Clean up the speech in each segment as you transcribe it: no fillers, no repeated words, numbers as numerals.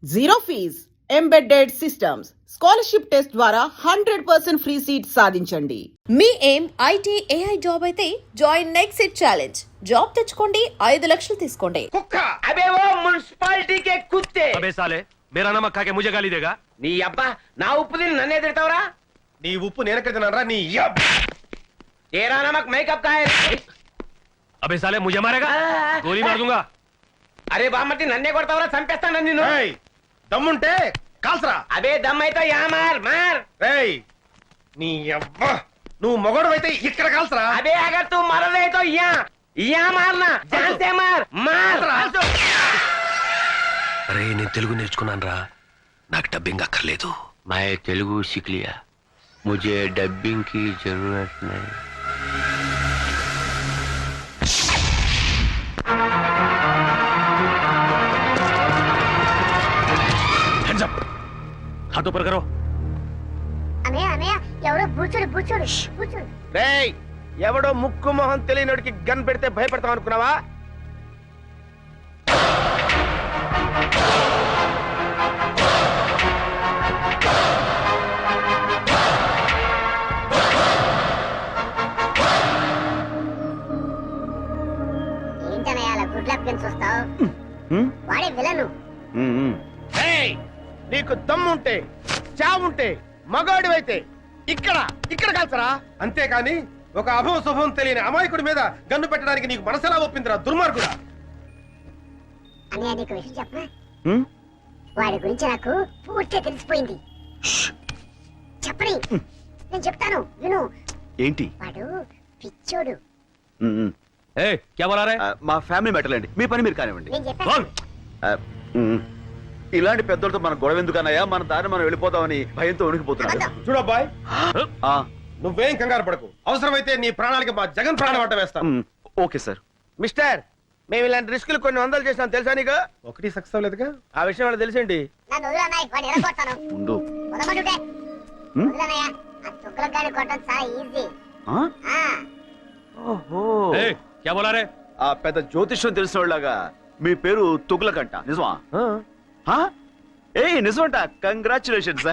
Zero fees embedded systems scholarship test ద్వారా 100% free seat సాధించండి. మీ ఏం ఐటీ ఏఐ జాబ్ అయితే join next IT challenge. Job తెచ్చుకోండి, 5 లక్షలు తీసుకోండి. కుక్క అబే ఓ మున్సిపాలిటీ కే కుత్తే अबे साले मेरा नमक खा के मुझे गाली देगा నీ అబ్బా నా ఉప్పు తిని నన్నే తిడతావురా నీ ఉప్పు నేనెక్కడ తిన్నారా నీ तेरा नमक मेकअप का है अबे साले मुझे मारेगा गोली मार दूंगा అరే బామ్మటి నన్నే కొడతావురా చంపేస్తాను నిన్ను దమ్ముంటే కాల్సరా అబే దమ్ అయితే యా మార్ మార్ రేయ్ నీ అబ్బా నువ్వు మొగడువైతే ఇక్కడ కాల్సరా అబే అగర్ తూ మరలే తో యా మార్నా జాన్ సే మార్ మార్ అరే నేను తెలుగు నేర్చుకున్నాను రా నాకు డబ్బింగ్ అక్కర్లేదు मैं तेलुगु सीख लिया मुझे डबिंग की जरूरत नहीं हैंड्स अप हाथ ऊपर करो అన్నయ్య అన్నయ్య ఎవరో బూచోడు బూచోడు బూచోడు రేయ్ ఎవడో ముక్కు మొహం తెలియనోడికి గన్ పెడితే భయపడతాం అనుకున్నావా ఏంటన్నయ్య అలా గుడ్ లక్ గన్ చూస్తావు వాడే విలను రేయ్ నీకు దమ్ముంటే చావుంటే మగాడివైతే ఇక్కడ ఇక్కడ కాల్సరా అంతేకాని ఒక అభవ శుభం తెలియని అమాయకుడి మీద గన్ను పెట్టడానికి నీకు మనసెలా ఒప్పిందిరా దుర్మార్గుడా అన్నయ్య నీకు విషయం చెప్పనా వాడి గురించి నాకు పూర్తిగా తెలిసిపోయింది చెప్పని నేను చెప్తాను విను ఏంటి వాడు పిచ్చోడు ఏ క్యా బోలా రే మా ఫ్యామిలీ మ్యాటర్ అండి మీ పని మీరు కానివ్వండి నేను చెప్పాను ఇలాంటి పెద్దలతో మన గొడవ ఎందుకన్నాయా మన దారి మనం వెళ్ళిపోతామని భయంతో ఉనికిపోతున్నాడు చూడబ్బాయ్ నువ్వేం కంగారు పడకు అవసరమైతే నీ ప్రాణాలకి మా జగన్ ప్రాణం అడ్డ వేస్తాం ఓకే సార్ మిస్టర్ మేము ఇలాంటి రిస్కులు కొన్ని వందలు చేసినాం తెలుసా నీకు ఒకటి సక్సెస్ అవ్వలేదుగా ఆ విషయం వాళ్ళకి తెలిసేంటి నన్ను వదిలు అన్నయ్య వాడిని ఎరగొడతాను ఉండు వదలమంటుంటే వదిలన్నయ్య ఆ తుక్కలకు గాని కొట్టడం చాలా ఈజీ ఓహో ఏ క్యా బోలా రే ఆ పెద్ద జ్యోతిష్యం తెలిసిన వాళ్ళగా మీ పేరు తుగులకంట నిజమా ఏ నిజమంట కంగ్రాచులేషన్స్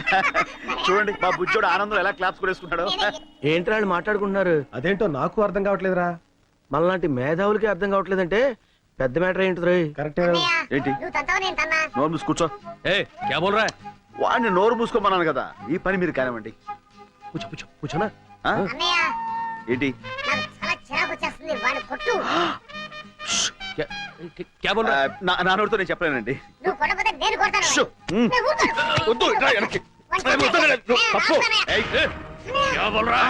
చూడండి మా బుజ్జోడు ఆనందం ఎలా క్లాప్స్ కొడేసుకుంటాడు ఏంటి వాళ్ళు మాట్లాడుకుంటున్నారు అదేంటో నాకు అర్థం కావట్లేదురా మనలాంటి మేధావులకి అర్థం కావట్లేదంటే పెద్ద మ్యాటర్ ఏంటి రోయ్ కరెక్టే ఏంటి నువ్వు తంతావు నేను తన్నా నోరు మూసి కూర్చో ఏ క్యా బోల్ రా వాడిని నోరు మూసుకోమన్నాను కదా ఈ పని మీరు కానివ్వండి కూర్చోనా అన్నయ్య ఏంటి నాకు చాలా చిరాకు వచ్చేస్తుంది వాడిని కొట్టు క్యా బోల్ రా నా నోరుతో నేను చెప్పలేనండి నువ్వు కొట్టకపోతే నేను కొడతాను షో. నేను ఊరుకోను. వద్దు, ఇట్రా వెనక్కి. వాడిని కొట్టు. తప్పు. ఏయ్, ఏ, క్యా బోల్ రా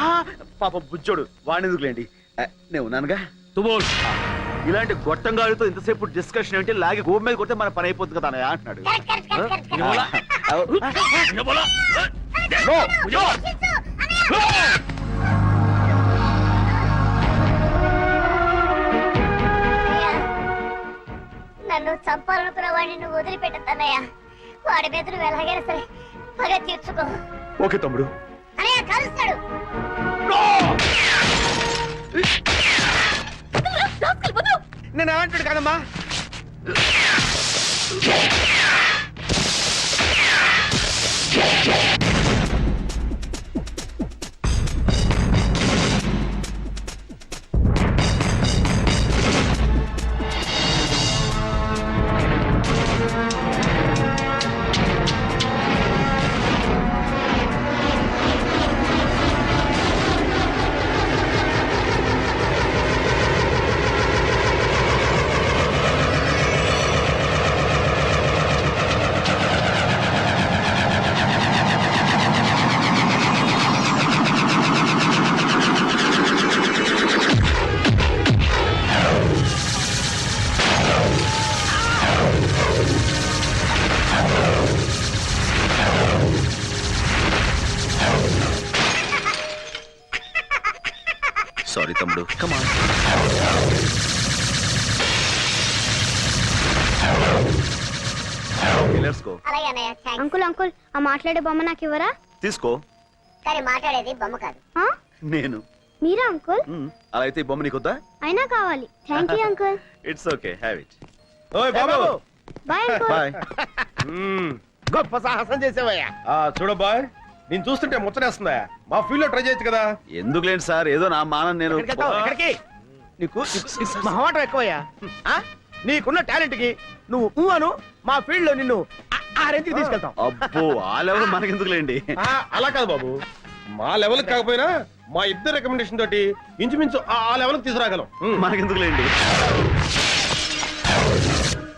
పాప బుజ్జోడు వాడిని ఎందుకులేండి నేను ఉన్నానుగా తు బోల్ ఇలాంటి గొట్టంగాడితో ఇంతసేపు డిస్కషన్ ఏంటి లాగి గోపు మీద కొడితే మన పని అయిపోతుంది కదా అన్నయ్య అంటున్నాడు కరెక్ట్, కరెక్ట్, కరెక్ట్, కరెక్ట్. ఇది బోలా ఇది బోలా నో, ముజే బోల్ చిచ్చు, అన్నయ్య. నన్ను చంపాలనుకున్న వాడిని నువ్వు వదిలిపెట్టద్దన్నయ్య వాడి మీద నువ్వు ఎలాగైనా సరే పగ తీర్చుకో ఓకే తమ్ముడు అన్నయ్య కలుస్తాడు నేను ఏమంటాడు కదమ్మా సారీ తమ్ముడు కమా అలాగే అన్నయ్య అంకుల్ అంకుల్ ఆ మాట్లాడే బొమ్మ నాకు ఇవ్వరా తీసుకో కానీ మాట్లాడేది బొమ్మ కాదు నేను మీరా అంకుల్ అలా అయితే ఈ బొమ్మ నీకొద్దా అయినా కావాలి thank you uncle it's okay have it ఓయ్ బాబు బాయ్ బాయ్. గొప్ప సాహసం చేసేవయ్యా చూడ బాయ్ నేను చూస్తుంటే ముచ్చటేస్తుందా మా ఫీల్డ్ లో ట్రై చేయొచ్చు కదా ఎందుకులేండి సార్, ఏదో నా మానం నేను. ఎక్కడికి నీకు మహమాటం ఎక్కువయ్యా ఆ? నీకున్న టాలెంట్ కి నువ్వు అను మా ఫీల్డ్ లో నిన్ను ఆ రేంజ్కి తీసుకెళ్తాం. అబ్బో ఆ లెవెల్ మనకెందుకులేండి. అలా కాదు బాబు, మా లెవెల్ కాకపోయినా మా ఇద్దరు రికమెండేషన్ తోటి ఇంచుమించు ఆ లెవెల్ తీసుకురాగలం. మనకెందుకులేండి.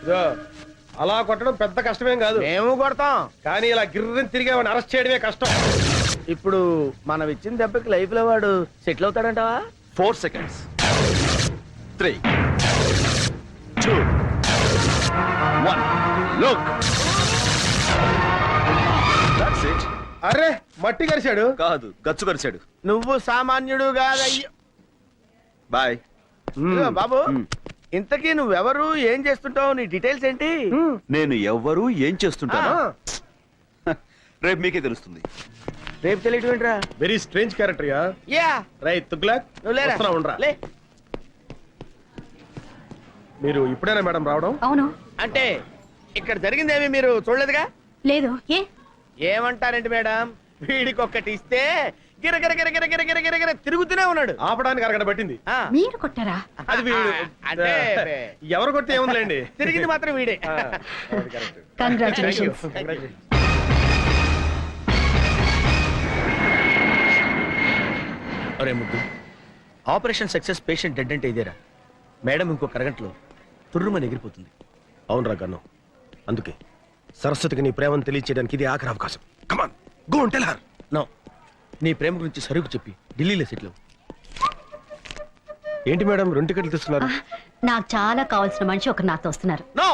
ఇదిగో, అలా కొట్టడం పెద్ద కష్టమేం కాదు, మేము కొడతాం. కానీ ఇలా గిర్రని తిరిగి వాడిని అరెస్ట్ చేయడమే కష్టం. ఇప్పుడు మనం ఇచ్చిన దెబ్బకి లైఫ్ లో వాడు settle అవుతాడంటావా? 4 seconds. 3, 2, 1. Look. That's it. అరే మట్టి కరిశాడు. కాదు, గచ్చు కరిచాడు. నువ్వు సామాన్యుడు కాదయ్యో. బాయ్. ఇదిగో బాబు, ఇంతకీ నువ్వెవరు, ఏం చేస్తుంటావు, నీ డీటెయిల్స్ ఏంటి? నేను ఎవ్వరు ఏం చేస్తుంటాను రేపు మీకే తెలుస్తుంది. రేపు తెలియటం ఏంట్రా? Very strange character yeah. Yeah right Tughlaq, నువ్వు లేరా? వస్తున్నా, ఉండరా. లే. మీరు ఇప్పుడేనా మేడం రావడం? అవును. అంటే ఇక్కడ జరిగిందేమి మీరు చూడలేదుగా? లేదు. ఏ? ఏమంటారండి మేడం, వీడికి ఒక్కటి ఇస్తే గిరగిర గిరగిర గిరగిర గిరగిర తిరుగుతూనే ఉన్నాడు. ఆపడానికి అరగడ పట్టింది. ఆ, మీరు కొట్టారా? అది వీడు. అంటే ఎవరు కొట్టి ఏముందిలేండి, తిరిగింది మాత్రం వీడే. కంగ్రాచులేషన్స్. అరే ముద్దు, ఆపరేషన్ సక్సెస్, పేషెంట్ డెడ్ అంటే ఇదేరా? మేడం ఇంకొక అరగంటలో తుర్రుమని ఎగిరిపోతుంది. అవునరా గన్ను, అందుకే సరస్వతికి నీ ప్రేమను తెలియచేయడానికి ఇది ఆఖరి అవకాశం. Come on go and tell her. No, నీ ప్రేమ గురించి సరుకు చెప్పి ఢిల్లీలో సెటిల్ అవ్వు. ఏంటి మేడం 2 టికెట్లు తీస్తున్నారు? నాకు చాలా కావాల్సిన మనిషి ఒకరు నాతో వస్తున్నారు. నో,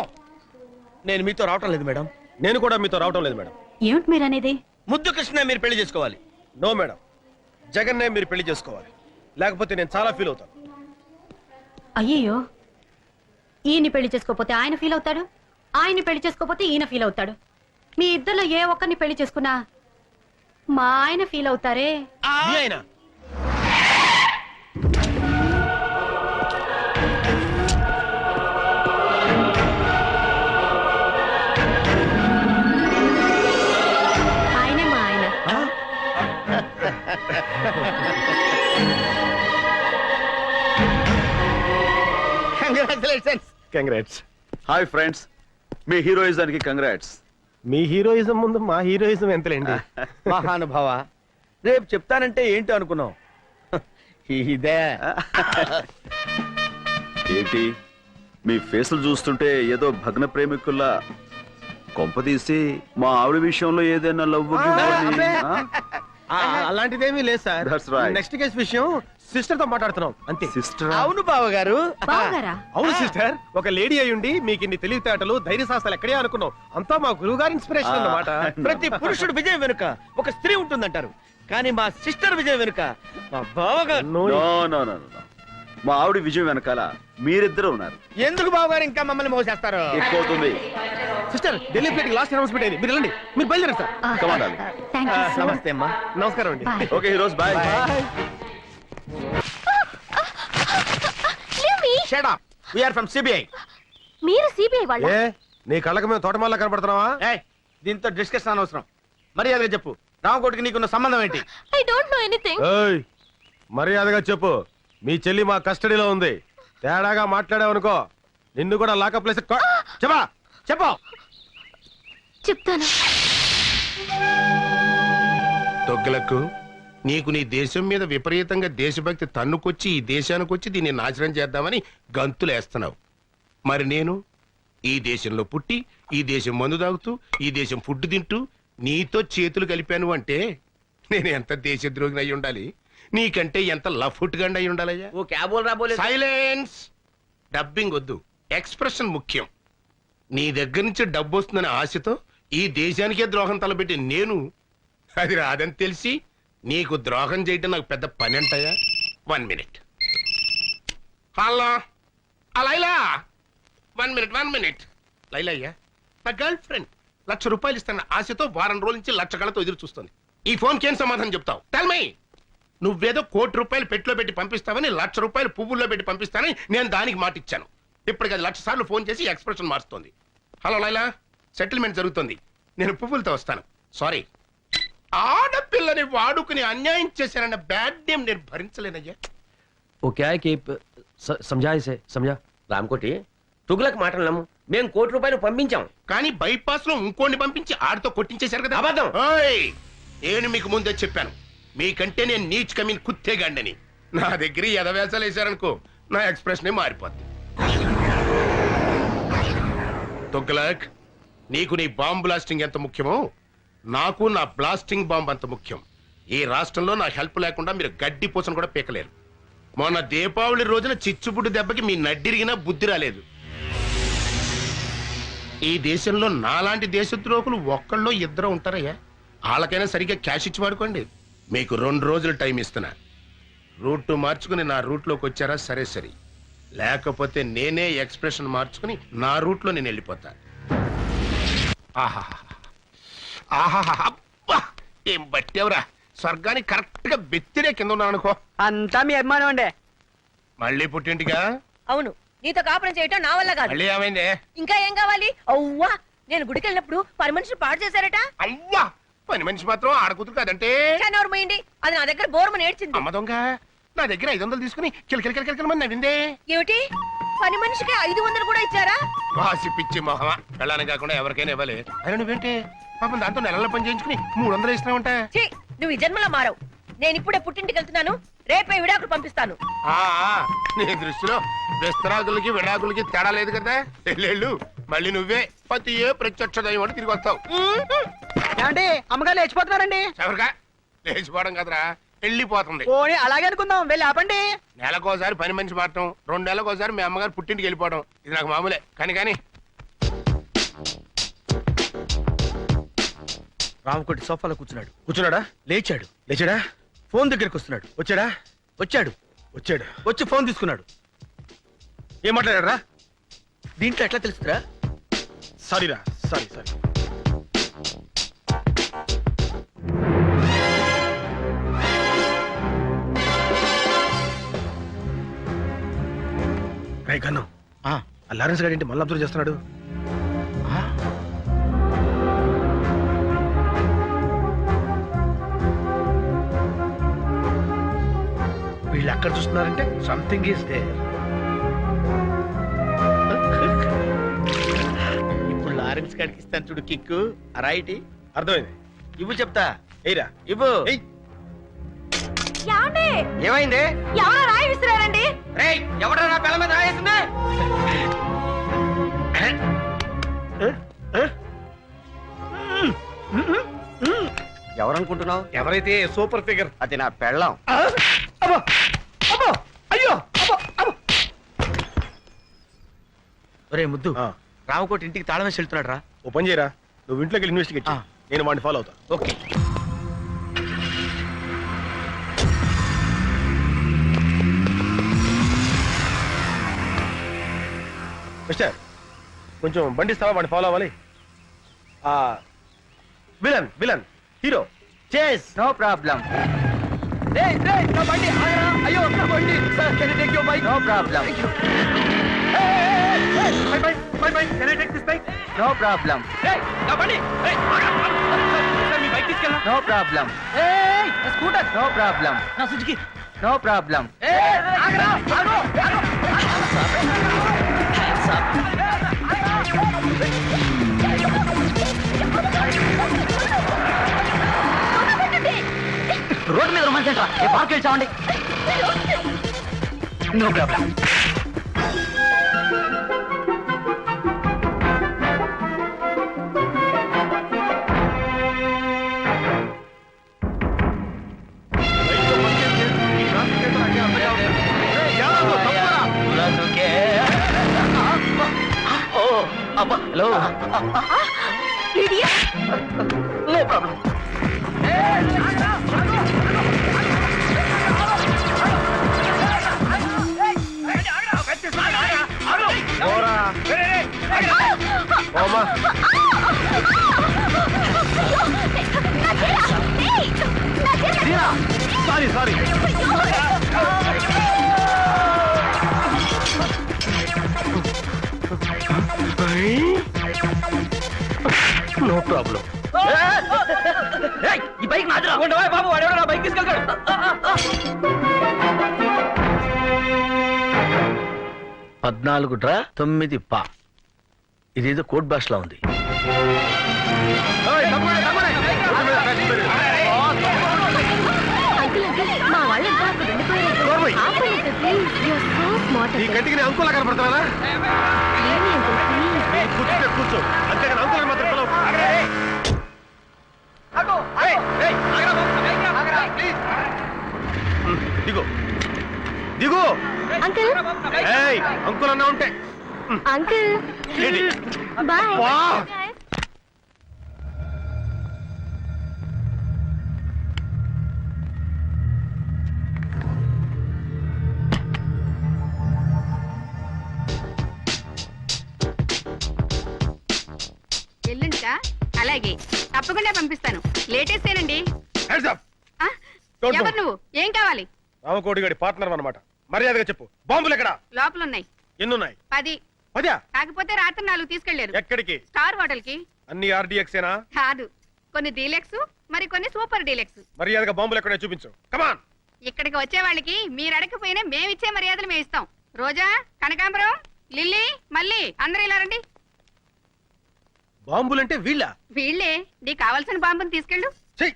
నేను మీతో రావటం లేదు మేడం. నేను కూడా మీతో రావటం లేదు మేడం. ఏమిటి మీరు అనేది? ముద్దు కృష్ణ మీరు పెళ్లి చేసుకోవాలి. నో మేడం, జగన్నే మీరు పెళ్లి చేసుకోవాలి, లేకపోతే నేను చాలా ఫీల్ అవుతాను. అయ్యయ్యో, ఈయన్ని పెళ్లి చేసుకోపోతే ఆయన ఫీల్ అవుతాడు, ఆయన్ని పెళ్లి చేసుకోపోతే ఈయన ఫీల్ అవుతాడు. మీ ఇద్దరిలో ఏ ఒక్కరిని పెళ్లి చేసుకున్నా మా ఆయన ఫీల్ అవుతారే. మీ ఆయన ఆయనే మా ఆయన. కంగ్రాచులేషన్స్. కంగ్రాట్స్. హాయ్ ఫ్రెండ్స్, మీ హీరోయిజానికి కంగ్రాట్స్. మీ హీరోయిజం ముందు మా హీరోయిజం ఎంతలేండి. మహానుభావ, రేపు చెప్తానంటే ఏంటో అనుకున్నావు. ఇదే ఏంటి మీ ఫేసులు చూస్తుంటే ఏదో భగ్న ప్రేమికుల్లా, కొంపదీసి మా ఆవిడ విషయంలో ఏదైనా లవ్ అలాంటిదేమీ లేదు sir. That's right. Next case విషయం సిస్టర్ తో మాట్లాడుతున్నాం అంతే. సిస్టర్? అవును బావ గారు. బావగారా? అవును సిస్టర్, ఒక లేడీ అయ్యుండి మీకు ఇన్ని తెలివితేటలు ధైర్య సాహసాలు ఎక్కడే అనుకున్నాం. అంతా మా గురువు గారి ఇన్స్పిరేషన్ అన్నమాట. ప్రతి పురుషుడు విజయం వెనుక ఒక స్త్రీ ఉంటుందంటారు, కానీ మా సిస్టర్ విజయం వెనుక మా బావగారు. నో నో నో నో, మా ఆవిడ విజయం వెనకాల మీరిద్దరు ఉన్నారు. ఎందుకు బావగారు ఇంకా మమ్మల్ని మోసేస్తారు? ఎక్కువ అవుతుంది. Sister, Delhi flight last announcement అయింది, మీరు వెళ్ళండి, మీరు బయలుదేరండి sir. Come on, darling. Thank you so much. నమస్తే అమ్మా. నమస్కారం అండి. Bye. Okay heroes, bye. Shut up. We are from CBI. మీరు సిబిఐ వాళ్ళ? ఏ నీ కళ్ళకి మేము తోటమాల కనపడుతున్నావా? ఏయ్, దీంతో డిస్కషన్ అనవసరం. మర్యాదగా చెప్పు, రామకోటికి నీకున్న సంబంధం ఏంటి? I don't know anything. ఏయ్, మర్యాదగా చెప్పు. మీ చెల్లి మా కస్టడీలో ఉంది, తేడాగా మాట్లాడావనుకో నిన్ను కూడా లాకప్ ప్లేస్. చెప్పా చెప్పు. చెప్తాను. తొగ్గులకు నీకు నీ దేశం మీద విపరీతంగా దేశభక్తి తన్నుకొచ్చి ఈ దేశానికి వచ్చి దీన్ని నాశనం చేద్దామని గంతులేస్తున్నావు. మరి నేను ఈ దేశంలో పుట్టి ఈ దేశం మందు తాగుతూ ఈ దేశం ఫుడ్ తింటూ నీతో చేతులు కలిపాను అంటే నేను ఎంత దేశద్రోహిని అయి ఉండాలి, నీకంటే ఎంత లఫుట్ గండి అయి ఉండాలయ్యా. ఓ క్యాబోల్ రాబోలే. సైలెన్స్. డబ్బింగ్ వద్దు, ఎక్స్ప్రెషన్ ముఖ్యం. నీ దగ్గర నుంచి డబ్బు వస్తుందనే ఆశతో ఈ దేశానికే ద్రోహం తలపెట్టి నేను అది రాదని తెలిసి నీకు ద్రోహం చేయటం నాకు పెద్ద పని అంటాయా? 1 minute. Hello Laila, 1 minute. Laila అయ్యా, నా గర్ల్ ఫ్రెండ్ ₹1,00,000 ఇస్తాను ఆశతో వారం రోజుల నుంచి లక్ష కళతో ఎదురు చూస్తుంది. ఈ ఫోన్కి ఏం సమాధానం చెప్తావు? Tell me. నువ్వేదో ₹1,00,00,000 పెట్టులో పెట్టి పంపిస్తావని ₹1,00,000 పువ్వుల్లో పెట్టి పంపిస్తానని నేను దానికి మాట ఇచ్చాను. ఇప్పటికి అది 1,00,000 సార్లు ఫోన్ చేసి ఎక్స్ప్రెషన్ మారుస్తోంది. హలో లైలా, సెటిల్మెంట్ జరుగుతుంది. నేను పువ్వులతో వస్తాను. సారీ, ఆడపిల్లని వాడుకుని అన్యాయం చేశానన్న బ్యాడ్ నేమ్ నేను భరించలేనయ్యా. ఓ క్యా హై కి సమझा इसे समझा. రామకోటి, తుగులకు మాటలు నమ్ము. మేము ₹1 పంపించాం, కానీ బైపాస్ లో ఇంకోని పంపించి ఆడితో కొట్టించేశారు కదా. అబద్ధం. ఓయ్, నేను మీకు ముందే చెప్పాను, మీకంటే నేను నీచ్ కమీన్ కుత్తేగాండని. నా దగ్గర ఎదవేసాలు వేశారనుకో, నా ఎక్స్ప్రెషన్ మారిపోద్ది. తుగ్లక్, నీకు నీ బాంబ్ బ్లాస్టింగ్ ఎంత ముఖ్యమో నాకు నా బ్లాస్టింగ్ బాంబ్ అంత ముఖ్యం. ఈ రాష్ట్రంలో నా హెల్ప్ లేకుండా మీరు గడ్డి పూసను కూడా పీకలేరు. మొన్న దీపావళి రోజున చిచ్చుబుడ్డు దెబ్బకి మీ నడ్డిరిగినా బుద్ధి రాలేదు. ఈ దేశంలో నాలాంటి దేశద్రోహులు ఒక్కళ్ళో ఇద్దరు ఉంటారయ్యా. వాళ్ళకైనా సరిగ్గా క్యాష్ ఇచ్చి వాడుకోండి. మీకు 2 రోజులు టైం ఇస్తున్నా. రూట్ మార్చుకుని నా రూట్లోకి వచ్చారా సరే సరే, లేకపోతే నేనే ఎక్స్ప్రెషన్ మార్చుకుని నా రూట్లో నేను వెళ్ళిపోతా. అబ్బా, ఏం బట్టేవరా, స్వర్గానికి కరెక్ట్ గా బెత్తిరే కింద ఉన్నాను అనుకో. అంతా మీ అభిమానం అండి. మళ్ళీ పుట్టింటిగా? అవును, నీతో కాపురం చేయటం నా వల్ల కాదు. మళ్ళీ ఏమైంది? ఇంకా ఏం కావాలి? అవ్వా, నేను గుడికి వెళ్ళినప్పుడు పని మనిషిని పాడు చేశారట. అవ్వా, పని మనిషి మాత్రం ఆడకూతురు కాదంటే. ఎవరు పోయింది? అది నా దగ్గర బోర్మని ఏడ్చింది. అమ్మ దొంగ, నా దగ్గర 500 తీసుకుని కిలకిల మంది నవ్విందే. ఏమిటి, పని మనిషికి 500 కూడా ఇచ్చారా? వాసి పిచ్చి మొహమా, వెళ్ళాలని కాకుండా ఎవరికైనా ఇవ్వాలి. అయినా నువ్వేంటి పాపం దాంతో నెలల పని చేయించుకుని 300 ఇస్తున్నావుంటా? ఛీ, నువ్వు ఈ జన్మలో మారవు. నేను ఇప్పుడే పుట్టింటికి వెళ్తున్నాను, రేపే విడాకులు పంపిస్తాను. నీ దృష్టిలో విస్తరాకులకి విడాకులకి తేడా లేదు కదా. వెళ్ళు, మళ్ళీ నువ్వే పతియే ప్రత్యక్ష దైవం అని తిరిగి వస్తావు. ఏమండి, అమ్మగారు లేచిపోతున్నారండి. ఎవరిగా లేచిపోవడం కదరా, వెళ్ళిపోతుంది. అలాగే అనుకుందాం, వెళ్ళి ఆపండి. నెలకోసారి పని మనిషి మారటం, 2 నెలలకోసారి మీ అమ్మగారు పుట్టింటికి వెళ్ళిపోవడం, ఇది నాకు మామూలే. కానీ రామకోటి సోఫాలో కూర్చున్నాడా? లేచాడా? ఫోన్ దగ్గరికి వస్తున్నాడు. వచ్చాడు. వచ్చి ఫోన్ తీసుకున్నాడు. ఏం మాట్లాడారా? దీంట్లో ఎట్లా తెలుస్తుందా? సారీరా, సారీ. కన్ను, ఆ లారెన్స్ గారు ఏంటి మళ్ళీ అబ్జర్వ్ చేస్తున్నాడు? వీళ్ళు అక్కడ చూస్తున్నారంటే సంథింగ్ ఈస్ దేర్. ఇప్పుడు లారెన్స్ గారికి ఇస్తాను చూడు కిక్కు. రైట్, అర్థమైంది. ఇవ్వు చెప్తా. ఏరా ఇవ్వు. ఏమైంది? ఎవరో రాయి విసిరారండి. ఎవడరా నా పిల్ల మీద రాయేసింది? ఎవరనుకుంటున్నావు? ఎవరైతే సూపర్ ఫిగర్. అది నా పెళ్ళం. అయ్యో, ఒరే ముద్దు, ఆ. రామకోటి ఇంటికి తాళం వేసి వెళ్తున్నాడు రా. ఓ పని చేయరా, నువ్వు ఇంట్లోకి వెళ్ళి ఇన్వెస్టిగేట్ చేయి. నేను వాడిని ఫాలో అవుతా. ఓకే. మిస్టర్, కొంచెం బండి ఇస్తావా? వాడిని ఫాలో అవ్వాలి. Villain hero chase. No problem. నా బండి ఆగరా. అయ్యో, నా బండి. Sir, can you take your bike? No problem. My bike. Can I take this bike? No problem. నా బండి. Sir, మీ బైక్ తీసుకెళ్ళా. No problem. Scooter. No problem. నా సుజుకి. No problem. ఆగరా. రోడ్డు మీద రొమాన్స్ ఏంట్రా? ఏ పార్క్ వెళ్ళి చావండి. No problem. Hello, no problem. Sorry. No problem. ఈ బైక్ నాదిరా. ఉండవా బాబు, వాడెవడో నా బైక్ తీసుకెళ్తాడు. 14 డ్రా 9 పా. ఇదేదో కోడ్ భాషలో ఉంది. మా వాళ్ళు ఎంత అక్కడ ఉండిపోయారు. ఆపండి uncle, please. You're so smart, నీ అంకుల్. కంటికి నేను అంకులా కనపడతానా? లేండి అంకుల్, ప్లీజ్. కూర్చుంటే కూర్చో, అంతేగాని అంకులని మాత్రం పిలవకు. దిగు దిగు. అంకుల్, ఏయ్, అంకుల్ అన్నా ఉంటే అంకుల్, ఏంటి? బాయ్. వా. ఎల్లుంటా? అలాగే, తప్పకుండా పంపిస్తాను. లేటెస్ట్ ఏనండి. Hands up. ఆ? Don't ఎవరు move. నువ్వు? ఏం కావాలి? రామకోటి గడి పార్ట్నర్ అన్నమాట. మర్యాదగా చెప్పు, బాంబులు ఎక్కడ? లోపల ఉన్నాయి. ఎన్నున్నాయి? 10. 10? కాకపోతే రాత్రి 4 తీసుకెళ్లారు. ఎక్కడికి? స్టార్ హోటల్ కి. అన్ని ఆర్డీఎక్సేనా? కాదు, కొన్ని డీలక్స్, మరి కొన్ని సూపర్ డీలక్స్. మర్యాదగా బాంబులు ఎక్కడే చూపించు. కమాన్. ఇక్కడికి వచ్చే వాళ్ళకి మీరు అడగకపోయినా మేమిచ్చే మర్యాదలు మేము ఇస్తాం. రోజా, కనకాంబరం, లిల్లీ, మళ్ళీ అందరూ ఇలా రండి. బాంబులంటే వీళ్ళ? వీళ్ళే. నీకు కావాల్సిన బాంబుని తీసుకెళ్ళు. చెయ్.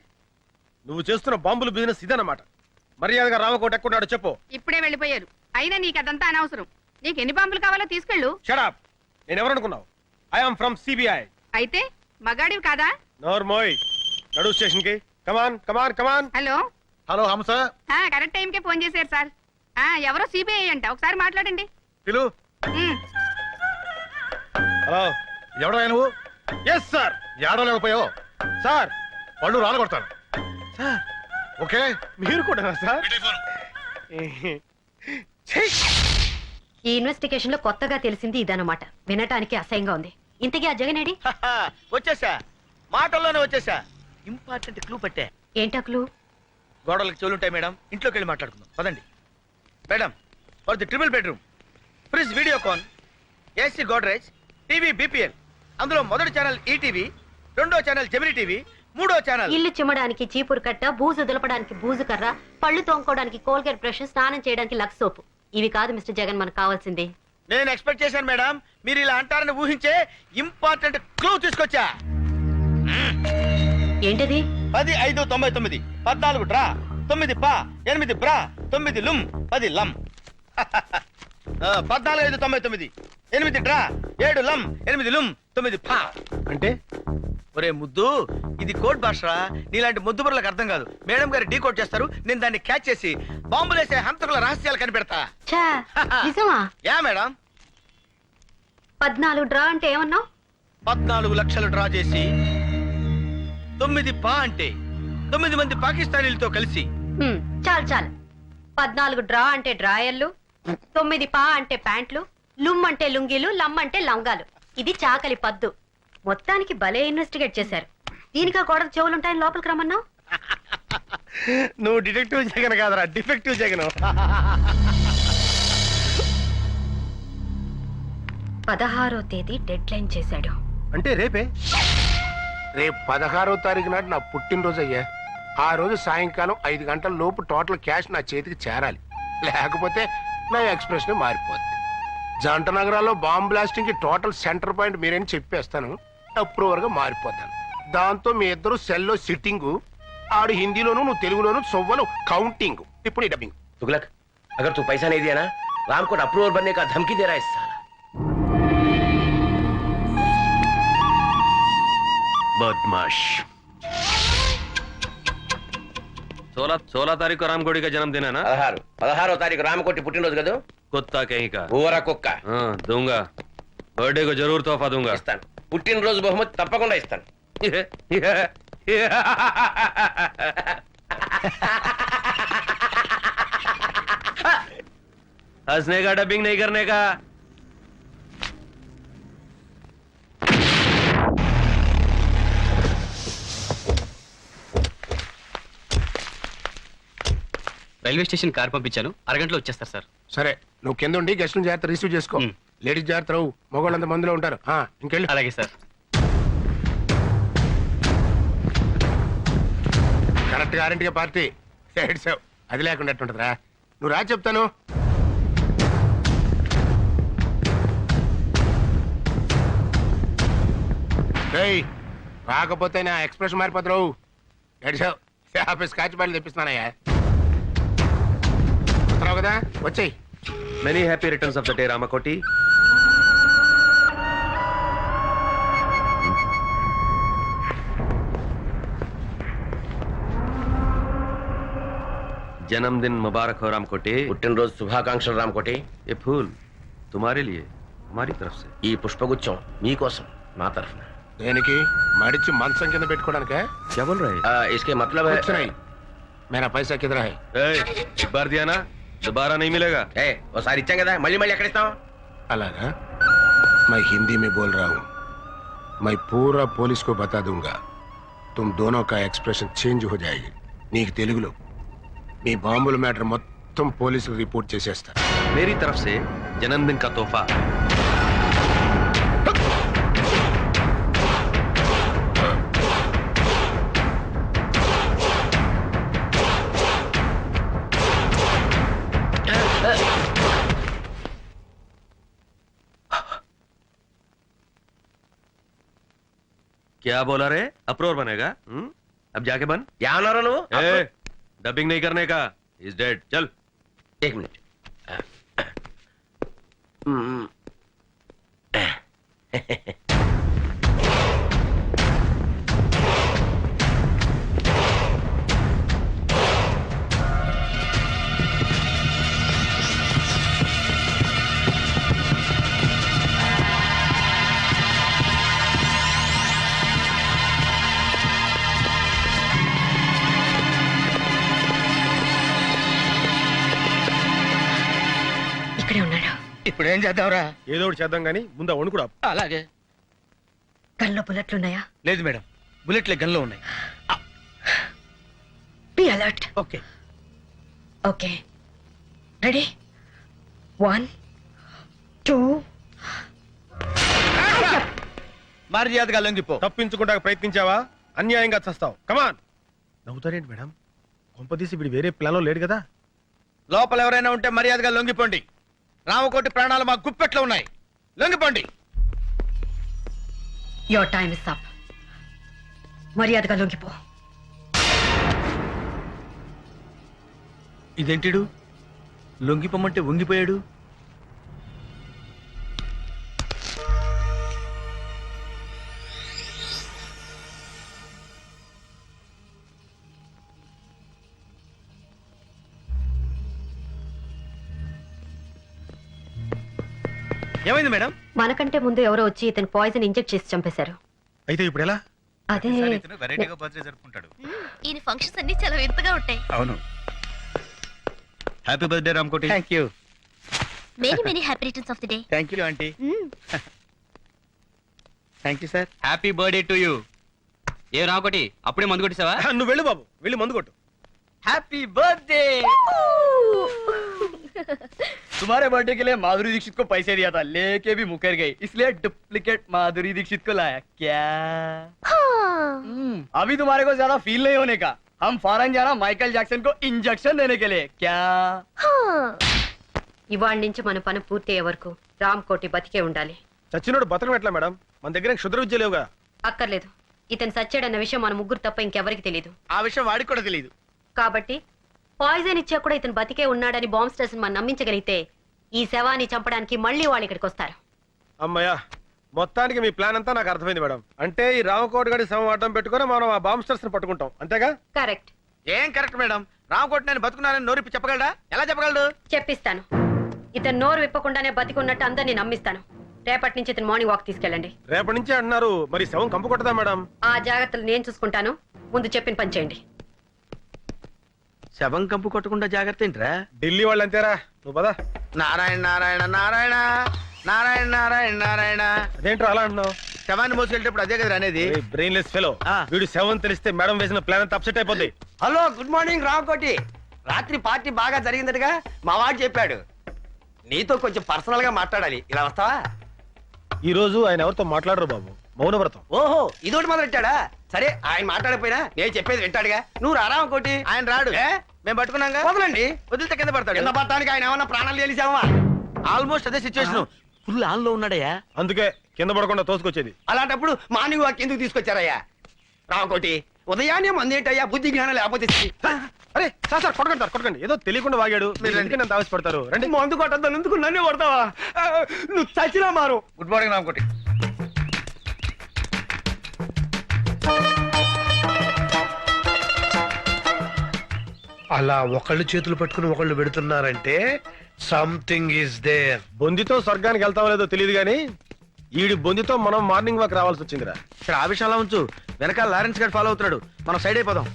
నువ్వు చేస్తున్న బాంబుల బిజినెస్ ఇదన్నమాట. మర్యాదగా రామకోట ఎక్కడున్నాడో చెప్పు. ఇప్పుడే వెళ్ళిపోయారు. అయినా నీకు అదంతా అనవసరం. నీకు ఎన్ని బాంబులు కావాలో తీసుకెళ్ళు. షడప్. నేను ఎవరనుకున్నావు? I'm from CBI. అయితే మగాడివి కాదా? నోర్మోయ్. నడు స్టేషన్ కి. Come on come on come on. Hello. Hello Hamsa. Correct టైంకే ఫోన్ చేశారు సార్. ఎవరో సిబిఐ అంట, ఒకసారి మాట్లాడండి. పిలు. ఉమ్. హలో, ఎవడా నువ్వు? Yes sir. ఏడలేకపోయావు సార్, పళ్ళు రాలగొడతాను సార్. ఓకే, మీరు కూడా సార్. ఈ ఇన్వెస్టిగేషన్ లో కొత్తగా తెలిసింది ఇదన్నమాట. వినటానికి అసహ్యంగా ఉంది. ఇంతకీ ఆ జగనేడి? వచ్చేసా, మాటల్లోనే వచ్చేసా. ఇంపార్టెంట్ క్లూ పట్టే. ఏంటక్లు? గోడలకు చెవులుంటాయి మేడం, ఇంట్లోకి వెళ్ళి మాట్లాడుకుందాం పదండి. Madam, for the triple bedroom, fridge Videocon, AC Godrej, TV BPL. అందులో మొదటి ఛానల్ ఈటీవీ, రెండో ఛానల్ జెమిని టీవీ, మూడో ఛానల్. ఇల్లు చిమ్మడానికి చీపురు కట్ట, బూజు దులపడానికి బూజు కర్ర, పళ్ళు తోముకోవడానికి కోల్గేట్ బ్రష్, స్నానం చేయడానికి లక్స్ సోపు. ఇవి కాదు మిస్టర్ జగన్ మనకు కావాల్సింది. నేను ఎక్స్పెక్ట్ చేశాను మేడం, మీరు ఇలా అంటారని ఊహించే ఇంపార్టెంట్ క్లూ తీసుకొచ్చా. ఏంటది? 10, 5, 99, 14 డ్రా, 9 పా, 8 బ్రా, 9 లుమ్, 10 లమ్. 14, 5, 99, 8 డ్రా, 7 లమ్, 8 లుమ్, 9 పా. అంటే ఒరే ముద్దు, ఇది కోడ్ భాషరా. నీలాంటి ముద్దు బుర్రలకు అర్థం కాదు. మేడం గారు డీ కోడ్ చేస్తారు, నేను దాన్ని క్యాచ్ చేసి బాంబులేసే హంతకుల రహస్యాలు కనిపెడతా. ఛా, నిజమా? Yeah madam. 14 డ్రా అంటే ఏమన్నావు? 14 లక్షలు డ్రా చేసి 9 పా అంటే 9 మంది పాకిస్తానీలతో కలిసి. చాలు చాలు. 14 డ్రా అంటే డ్రాయర్లు, 9 పా అంటే ప్యాంట్లు, లుమ్ అంటే లుంగీలు, లమ్ అంటే లంగాలు. ఇది చాకలి పద్దు. మొత్తానికి భలే ఇన్వెస్టిగేట్ చేశారు. దీనికి ఆ గోడకు చెవులుంటాయని లోపలికి రమ్మన్నావు. నువ్వు డిటెక్టివ్ జగన్ కాదరా, డిఫెక్టివ్ జగన్. 16వ తేదీ డెడ్ లైన్ చేశాడు. అంటే రేపే? రేపు 16వ తారీఖు నాడు నా పుట్టినరోజు అయ్యా. ఆ రోజు సాయంకాలం 5 గంటల లోపు టోటల్ క్యాష్ నా చేతికి చేరాలి. లేకపోతే నా ఎక్స్ప్రెషన్ మారిపోద్ది. జంట నగరాల్లో బాంబ్ బ్లాస్టింగ్ కి టోటల్ సెంటర్ పాయింట్ మీరేని చెప్పేస్తాను. అప్రూవర్ గా మారిపోతాను. దాంతో మీ ఇద్దరు సెల్లో సిట్టింగు, ఆడు హిందీలోను నువ్వు తెలుగులోను సొవ్వలు కౌంటింగ్. ఇప్పుడు ఈ డబ్బింగ్. तुगलक, अगर तू पैसा नहीं दिया ना, राम को अप्रूवर बनने का धमकी दे रहा है इस साला. बदमाश. 16 तारीख को रामकोटी का जन्मदिन है ना? 16వ తారీఖు రామకోటి పుట్టినరోజు కదా. कुत्ता कहीं का. ఊర కుక్క. दूंगा. बर्थडे को जरूर तोहफा दूंगा. ఇస్తాను. పుట్టినరోజు బహుమతి తప్పకుండా ఇస్తాను. हंसने का, डबिंग नहीं करने का. రైల్వే స్టేషన్ కార్ పంపించాను, అరగంటలో వచ్చేస్తారు సార్. సరే, నువ్వు కింద ఉండి గెస్ట్లను జాగ్రత్త రిసీవ్ చేసుకో. లేడీస్ జాగ్రత్త రావు, మగవాళ్ళంత మందిలో ఉంటారు. ఇంకెళ్ళు. అలాగే సార్. కరెక్ట్ గ్యారంటీగా పార్టీ ఏడ్చావు. అది లేకుండా ఎట్టుంటదిరా. నువ్వు రా చెప్తాను. ఏయ్, రాకపోతే నా ఎక్స్ప్రెషన్ మారిపోతావు. ఏడ్చావు. ఆఫీస్ కాచి బయలు తెప్పిస్తున్నానయ్యా. వస్తున్నావు కదా, వచ్చేయి. Many happy returns of the day Ramakoti. जन्मदिन मुबारक हो रामकोटी. పుట్టినరోజు శుభాకాంక్షలు రామకోటి. ये फूल तुम्हारे लिए हमारी तरफ से. ఈ పుష్పగుచ్చం మీకోసం మా తరఫున. దేనికి? మడిచి మంచం కింద పెట్టుకోవడానికే? क्या बोल रहे हैं? इसके मतलब है कुछ नहीं. मेरा पैसा किधर है? एक बार दिया ना, दोबारा नहीं मिलेगा. ఒకసారి ఇచ్చాం కదా, మళ్ళీ మళ్ళీ ఎక్కడ ఇస్తాం? అలాగా? मैं हिंदी में बोल रहा हूँ. मैं पूरा पुलिस को बता दूंगा. तुम दोनों का एक्सप्रेशन चेंज हो जाएगी. నీకు తెలుగులో మీ బాంబుల మ్యాటర్ మొత్తం పోలీసులు రిపోర్ట్ చేసేస్తారు. मेरी तरफ से जन्मदिन का तोहफा. क्या बोला रे? अप्रोर बनेगा? अब जाके बन. ఏమన్నారా నువ్వు? डबिंग नहीं करने का. Is dead. चल. एक मिनट. ఇక్కడే ఉన్నాడు. ఇప్పుడు ఏం చేద్దాంరా? ఏదో ఒకటి చేద్దాం కానీ ముందు వణుకురా. అలాగే. గన్లో బుల్లెట్లున్నాయా? లేదు మేడం, బుల్లెట్లే గన్లో ఉన్నాయి. Be alert. Okay. Okay, ready? 1 2. మర్యాదగా లొంగిపో. తప్పించుకుంటా ప్రయత్నించావా? అన్యాయంగా చస్తావు. కమాన్. నవ్వుతారేంటి మేడం? కొంపదీసి వీడు వేరే ప్లాన్ లో లేడు కదా? లోపల ఎవరైనా ఉంటే మర్యాదగా లొంగిపోండి. రామకోటి ప్రాణాలు మా గుప్పెట్లో ఉన్నాయి. లొంగిపోండి. Your time is up. మర్యాదగా లొంగిపో. ఇదేంటిడు లొంగిపోమంటే వంగిపోయాడు? ఏమైంది మేడం? మనకంటే ముందు ఎవరో వచ్చి ఇతను పాయిజన్ ఇంజెక్ట్ చేసి చంపేశారు. అయితే ఇప్పుడు ఎలా? అదే వెరైటీగా బర్త్డే జరుపుకుంటాడు. ఈయన ఫంక్షన్స్ అన్ని చాలా వింతగా ఉంటాయి. అవును. Happy birthday Ramakoti. Thank you. Many many happy returns of the day. Thank you aunty. Thank you sir. Happy birthday to you. ఏ రామకోటి, అప్పుడే మందు కొట్టేసావా? నువ్వు వెళ్ళు బాబు, వెళ్ళి మందు కొట్టు. Happy birthday. तुम्हारे बर्थडे के लिए माधुरी दीक्षित को पैसे दिया था, लेके भी मुकर गई, इसलिए डुप्लीकेट माधुरी दीक्षित को लाया। क्या अभी तुम्हारे को ज्यादा फील नहीं होने का, हम फॉरेन जाना माइकल जैक्सन को इंजेक्शन देने के लिए। क्या ఇవాళ నుంచి మన పని పూర్తి అయ్యే వరకు రామకోటి బతికే ఉండాలి. చచ్చినోడు బతకం ఎట్లా మేడం? మన దగ్గర క్షుద్ర విద్య లేవుగా. అక్కర్లేదు, ఇతను సచ్చాడన్న విషయం మన ముగ్గురు తప్ప ఇంకెవరికి తెలియదు. ఆ విషయం వాడికి కూడా తెలియదు. కాబట్టి పాయిజన్ ఇచ్చా కూడా ఇతను బతికే ఉన్నాడని బాంబ్ స్టేషన్ మనం నమ్మించగలిగితే ఈ శవాన్ని చంపడానికి మళ్ళీ వాళ్ళు ఇక్కడికి వస్తారు. అమ్మయ్యా, మొత్తానికి మీ ప్లాన్ అంతా నాకు అర్థమైంది మేడం. అంటే ఈ రామకోటి గడి శవం అడ్డం పెట్టుకుని మనం ఆ బాంబ్ స్టేషన్ పట్టుకుంటాం, అంతేగా? కరెక్ట్. ఏం కరెక్ట్ మేడం? రామకోటి నేను బతుకున్నానని నోరిప్పి చెప్పగలడా? ఎలా చెప్పగలడు? చెప్పిస్తాను. ఇతను నోరు విప్పకుండానే బతికున్నట్టు అందరినీ నమ్మిస్తాను. రేపటి నుంచి ఇతను మార్నింగ్ వాక్ తీసుకెళ్ళండి. రేపటి నుంచి అంటున్నారు, మరి శవం కంపు కొట్టదా మేడం? ఆ జాగ్రత్తలు నేను చూసుకుంటాను, ముందు చెప్పిన పని చేయండి. శవం కంపు కొట్టకుండా జాగ్రత్త ఏంట్రా? ఢిల్లీ వాళ్ళు అంతేరా, నువ్వు పదా. నారాయణ నారాయణ నారాయణ నారాయణ నారాయణ నారాయణ. అదేంట్రా అలా అంటున్నావు? శవాన్ని మోసుకెళ్ళేటప్పుడు అదే కదా అనేది. బ్రెయిన్లెస్ ఫెలో, వీడు శవం తెలిస్తే మేడం వేసిన ప్లాన్ అంతా అప్సెట్ అయిపోద్ది. Hello, good morning Ramakoti. రాత్రి పార్టీ బాగా జరిగిందటగా మా వాడు చెప్పాడు. నీతో కొంచెం పర్సనల్ గా మాట్లాడాలి, ఇలా వస్తావా? ఈ రోజు ఆయన ఎవరితో మాట్లాడరు బాబు. మౌనవ్రతం. ఓహో ఇదోటి మొదలెట్టాడా? సరే ఆయన మాట్లాడకపోయినా నేను చెప్పేది వింటాడుగా. నువ్వు రారా ఇంకోటి. ఆయన రాడు, ఏ? మేము పట్టుకున్నాగా. వదలండి. వదిలితే కింద కింద పడతాడు. పడటానికి ఆయన ఏమన్నా ప్రాణాలు తెలిసావా? ఆల్మోస్ట్ అదే సిచ్యువేషన్. ఫుల్ ఆన్ లో ఉన్నాడయ్యా. అందుకే కింద పడకుండా తోసుకొచ్చేది. అలాంటప్పుడు మార్నింగ్ వాక్ ఎందుకు తీసుకొచ్చారయ్యా? రామకోటి ఉదయాన్నే మందేటయ్యా, బుద్ధి జ్ఞానం లేకపోతే అరే సార్ సార్ కొట్టకండి సార్, కొట్టకండి. ఏదో తెలియకుండా వాగాడు. మీరు ఎందుకు నన్ను తావేసిపడతారు? రండి. మందు కొట్టద్దాను ఎందుకు నన్నే కొడతావా? నువ్వు చచ్చినా మారు. Good morning Ramakoti. అలా ఒకళ్ళు చేతులు పట్టుకుని ఒకళ్ళు పెడుతున్నారంటే సంథింగ్ ఈస్ దేర్. బొందితో స్వర్గానికి వెళ్తామో లేదో తెలియదు కానీ ఈడి బొందితో మనం మార్నింగ్ వాక్ రావాల్సి వచ్చిందిరా. ఇక్కడ ఆ విషయంలో ఉంచు, వెనకాల లారెన్స్ గారు ఫాలో అవుతున్నాడు. మనం సైడ్ అయిపోదాం.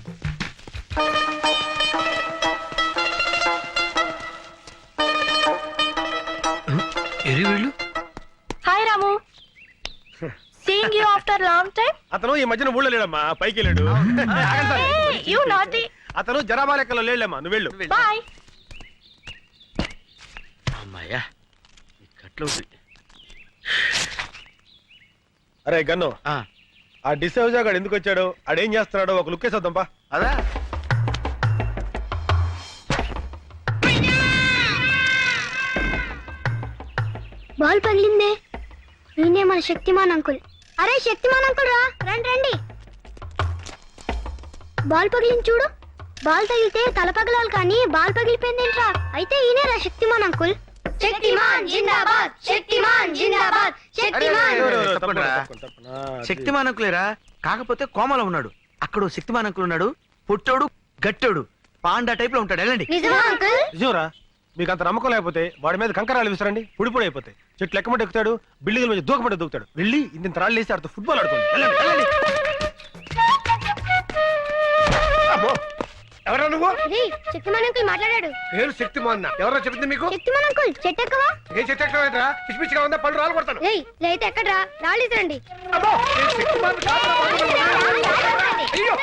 ఎరి వీళ్ళు hi Ramu, seeing you after long time. అతను ఈ మధ్యన ఊళ్ళో లేడమ్మా, పైకి వెళ్ళాడు. ఆగండి సార్. You naughty. అతను జనాభా లెక్కలో లేడమ్మా, నువ్వు వెళ్ళు. బాయ్. అమ్మాయ్యా, ఈ కట్లు అరే గన్ను, ఆ డిసౌజా గాడు ఎందుకు వచ్చాడు, ఆడేం చేస్తున్నాడో ఒక లుక్ వేసేద్దాంపా. అదా బాల్ పగిలిందే. ఈయనే మన శక్తిమాన్ అంకుల్. అరే శక్తిమాన్ అంకుల్ రా, రండి రండి. బాల్ పగిలింది చూడు. బాల్ తగిలితే తల పగలాలి కానీ బాల్ పగిలిపోయిందేంట్రా? అయితే ఈయనేరా శక్తిమాన్ అంకుల్. శక్తిమాన్ జిందాబాద్, శక్తిమాన్ జిందాబాద్, శక్తిమాన్. శక్తిమాన్ అంకులేరా, కాకపోతే కోమలో ఉన్నాడు. అక్కడ శక్తిమాన్ అంకుల్ ఉన్నాడు, పుట్టోడు గట్టోడు పాండా టైప్ లో ఉంటాడు. వెళ్ళండి. నిజమా అంకుల్? నిజంరా, మీకు అంత నమ్మకం లేకపోతే వాడి మీద కంకరాలు విసరండి, పొడి అయిపోతాయి. చెట్లు ఎక్కమంటే ఎక్కుతాడు, బిల్డింగ్ మీద దూకమంటే దూకుతాడు. వెళ్ళి ఇంత రాళ్ళు వేసి ఆడుతూ ఫుట్బాల్ ఆడుకోండి. వెళ్ళండి, వెళ్ళండి. ఎవరా నువ్వు? శక్తిమాన్ అంకుల్ మాట్లాడాడు. పేరు శక్తిమాన్. ఎవరో చెప్పింది మీకు? శక్తిమాన్ అంకుల్ చెట్టు ఎక్కవా? ఏ చెట్టరా? పిచ్చి పిచ్చిగా ఉందా? పళ్ళు రాలు కొడతాను. ఏయ్ లేతే ఎక్కడ్రా, రాళ్ళు ఇతరండి. అబ్బో, నేను శక్తిమాన్ కాదురా. అయ్యో.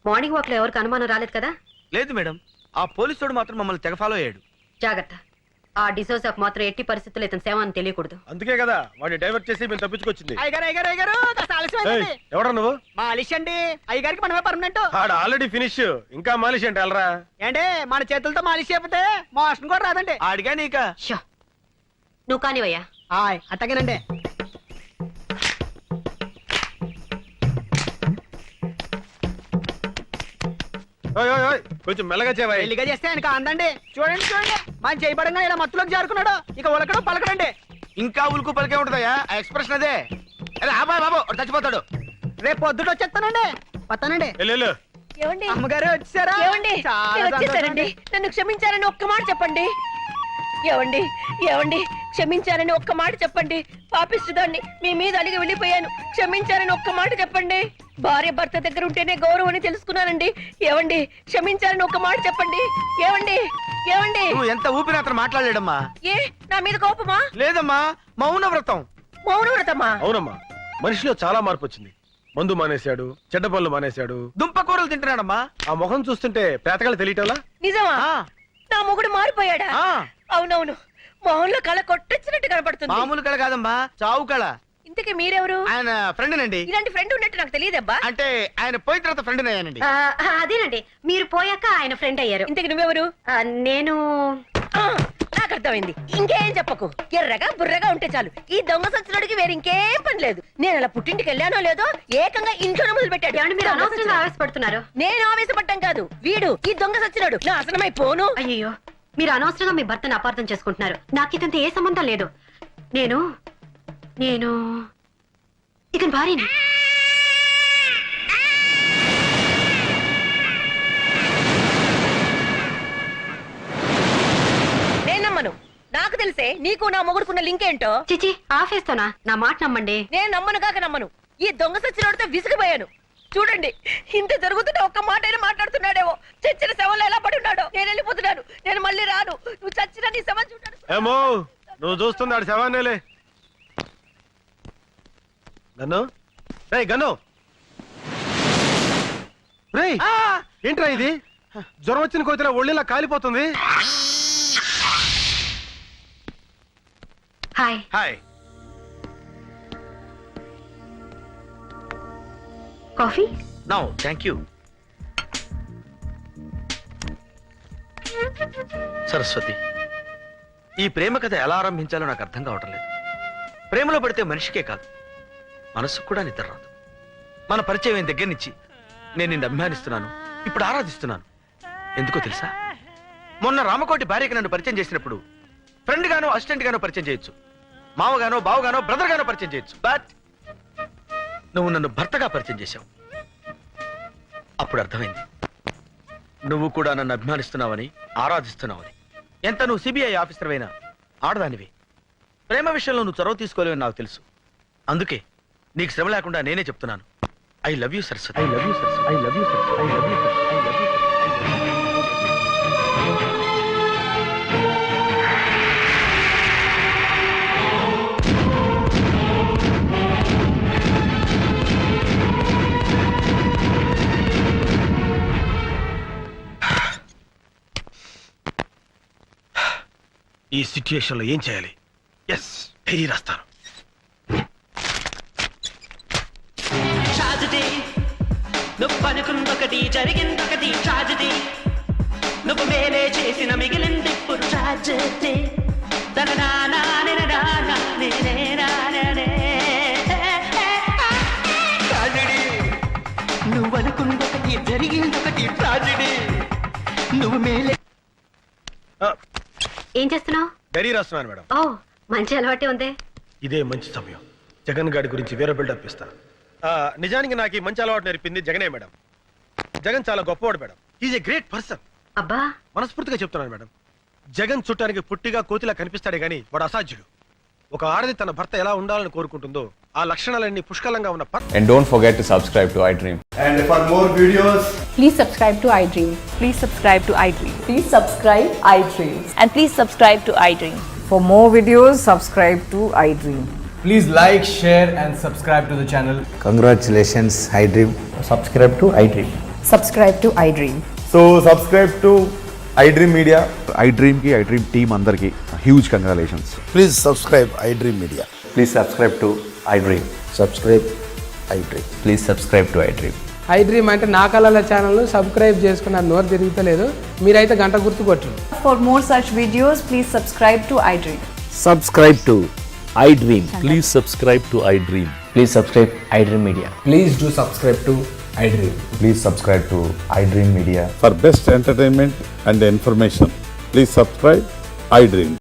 మార్నింగ్ వాక్ లో ఎవరికి అనుమానం రాలేదు కదా? లేదు మేడం, ఆ పోలీసుడు మాత్రం మమ్మల్ని తెగ ఫాలో అయ్యాడు. జాగ్రత్త. ఆ డిసోజాకు మాత్రం ఎట్టి పరిస్థితుల్లో ఇతని సేవ అని తెలియకూడదు. అందుకే కదా వాడిని డైవర్ట్ చేసి మేము తప్పించుకొచ్చింది. అయ్యగారు ఎవరా నువ్వు? మాలిష్ అండి. అయ్యగారికి మనమే పర్మనెంట్. ఆడ ఆల్రెడీ ఫినిష్, ఇంకా మాలిష్ అంటే వెళ్ళరా. ఏంటే మన చేతులతో మాలిష్ చేయకపోతే మోషన్ కూడా రాదండి. ఆడిగా నీక షో, నువ్వు కానివయ్యా. అట్టగేనండి. ఓయ్ ఓయ్ ఓయ్, కొంచెం మెల్లగా చేవా. పెళ్లిగా చేస్తే ఆయనకు అందండి. చూడండి చూడండి, మన చేయబడంగా ఇలా మత్తులోకి జారుకున్నాడు. ఇక ఉలకడం పలకడండి. ఇంకా ఉలుకు పలికే ఉంటుందయ్యా ఆ ఎక్స్ప్రెషన్ అదే. అబ్బాయి బాబు వాడు చచ్చిపోతాడు. రేపు పొద్దుట వచ్చేస్తానండి. వస్తానండి. వెళ్ళు. ఏమండి అమ్మగారు వచ్చారా? ఏమండి చాలా వచ్చేసారండి. నన్ను క్షమించారని ఒక్క మాట చెప్పండి. ఏమండి ఏమండి క్షమించారని ఒక్క మాట చెప్పండి. పాపిస్తుదాన్ని మీ మీద అలిగి వెళ్ళిపోయాను. క్షమించారని ఒక్క మాట చెప్పండి. భార్య భర్త దగ్గర ఉంటేనే గౌరవం అని తెలుసుకున్నానండి. ఏమండి క్షమించారని ఒక్క మాట చెప్పండి. ఏమండి ఏమండి నువ్వు ఎంత ఊపిరి అతను మాట్లాడలేడమ్మా. ఏ నా మీద కోపమా? లేదమ్మా, మౌన వ్రతం. మౌన వ్రతమా? అవునమ్మా, మనిషిలో చాలా మార్పు వచ్చింది. మందు మానేశాడు, చెడ్డ పనులు మానేశాడు, దుంప కూరలు తింటున్నాడమ్మా. ఆ ముఖం చూస్తుంటే పేతకాలు తెలియటంలా. నిజమా? ఆ, నా మొగుడు మారిపోయాడా? ఆ. అవునవును, మొహంలో కళ కొట్టొచ్చినట్టు కనపడుతుంది. మామూలు కళ కాదమ్మా, చావు కళ. ఇంతకీ మీరెవరు? ఆయన ఫ్రెండ్ నండి. ఇలాంటి ఫ్రెండ్ ఉన్నట్టు నాకు తెలియదబ్బా. అంటే ఆయన పోయిన తర్వాత ఫ్రెండ్ అయ్యానండి. అదేనండి, మీరు పోయాక ఆయన ఫ్రెండ్ అయ్యారు. ఇంతకి నువ్వెవరు? నేను నాకు అర్థమైంది. ఇంకేం చెప్పకు. ఎర్రగా బుర్రగా ఉంటే చాలు. ఈ దొంగ సచ్చినోడికి వేరే ఇంకేం పని లేదు. నేను అలా పుట్టింటికి వెళ్ళానో లేదో ఏకంగా ఇంట్లోనే మొదలు పెట్టాడు. ఏమండి మీరు అనవసరంగా ఆవేశపడుతున్నారు. నేను ఆవేశపడ్డం కాదు, వీడు ఈ దొంగ సచ్చినోడు నాశనమై పోను. అయ్యో, మీరు అనవసరంగా మీ భర్తను అపార్థం చేసుకుంటున్నారు. నాకు ఇతంత ఏ సంబంధం లేదు. నేను నేను ఇతని భార్యని. నేను నమ్మను. నాకు తెలిసే నీకు నా మొగుడుకున్న లింక్ ఏంటో. చిచి, ఆఫేస్తోనా? నా మాట నమ్మండి. నేను నమ్మను కాక నమ్మను. ఈ దొంగ సచ్చినోడితో విసిగిపోయాను. చూడండి, ఇంత జరుగుతుంటే ఒక్క మాట అయినా మాట్లాడుతున్నాడేమో. చచ్చిన శవంలో ఎలా పడి ఉన్నాడో. నేను వెళ్ళిపోతున్నాను. నేను మళ్ళీ రాను. నువ్వు చచ్చిన నీ శవం చూడాను. ఏమో నువ్వు చూస్తున్నాడు శవాన్నేలే. గన్ను, రే గన్ను, రే ఏంట్రా ఇది? జ్వరం వచ్చిన కోతిరా ఒళ్ళిలా కాలిపోతుంది. Hi. Hi. Coffee? No thank you. Saraswati, ఈ ప్రేమ కథ ఎలా ఆరంభించాలో నాకు అర్థం కావటం లేదు. ప్రేమలో పడితే మనిషికే కాదు, మనసుకు కూడా నిద్ర రాదు. మన పరిచయం అయిన దగ్గర నుంచి నేను నిన్ను అభిమానిస్తున్నాను, ఇప్పుడు ఆరాధిస్తున్నాను. ఎందుకో తెలుసా? మొన్న రామకోటి భార్యకి నన్ను పరిచయం చేసినప్పుడు ఫ్రెండ్ గానో అసిస్టెంట్ గానో పరిచయం చేయొచ్చు, మావగానో బావగానో బ్రదర్ గానో పరిచయం చేయొచ్చు. బట్ నువ్వు నన్ను భర్తగా పరిచయం చేశావు. అప్పుడు అర్థమైంది నువ్వు కూడా నన్ను అభిమానిస్తున్నావని, ఆరాధిస్తున్నావని. ఎంత నువ్వు సిబిఐ ఆఫీసర్ అయినా ఆడదానివి. ప్రేమ విషయంలో నువ్వు చొరవ తీసుకోలేవని నాకు తెలుసు. అందుకే నీకు శ్రమ లేకుండా నేనే చెప్తున్నాను. I love you Saraswati. I love you Saraswati. I love you Saraswati. I love you Saraswati. I love you. ఈ సిచ్యుయేషన్ లో ఏం చేయాలి? ఎస్, డైరీ రాస్తాను. నువ్వు అనుకుందొకటి జరిగిందొకటి ట్రాజడీ, నువ్వు మేలే చేసిన మిగిలింది ఇప్పుడు ట్రాజడీ. నువ్వు అనుకుందొకటి జరిగిందొకటి ట్రాజడీ, నువ్వు మేలే. ఏం చేస్తున్నావు? డైరీ రాస్తున్నాను మేడం. ఓ, మంచి అలవాటే ఉందే. ఇదే మంచి సమయం. జగన్ గారి గురించి వేరే బిల్డప్ ఇస్తాను. నిజానికి నాకు ఈ మంచి అలవాటు నేర్పింది జగనే మేడం. జగన్ చాలా గొప్పవాడు madam. Is a great person. అబ్బా, మనస్ఫూర్తిగా చెప్తున్నాను మేడం. జగన్ చుట్టానికి పుట్టిగా కోతిలా కనిపిస్తాడే గానీ వాడు అసాధ్యుడు. ఒక ఆడది తన భర్త ఎలా ఉండాలని కోరుకుంటుందో ఆ లక్షణాలన్నీ పుష్కలంగా ఉన్న And don't forget to subscribe to iDream. And for more videos, Please subscribe to iDream. Please subscribe to iDream. Please subscribe iDream. And please subscribe to iDream. For more videos, subscribe to iDream. please like, share and subscribe to the channel. Congratulations, iDream. Subscribe to iDream. Subscribe to iDream. So subscribe to iDream Media. iDream ki iDream team andarki huge congratulations. Please subscribe iDream Media. Please subscribe to iDream. Subscribe iDream. Please subscribe to iDream. iDream అంటే నా కళల channel subscribe చేసుకున్న నోరు తిరుగుతలేదు. మీరైతే గంట గుర్తు కొట్టండి. For more such videos, please subscribe to iDream. Subscribe to iDream. Please subscribe to iDream. Please subscribe iDream Media. Please do subscribe to iDream. Please subscribe to iDream Media. For best entertainment and information, please subscribe iDream.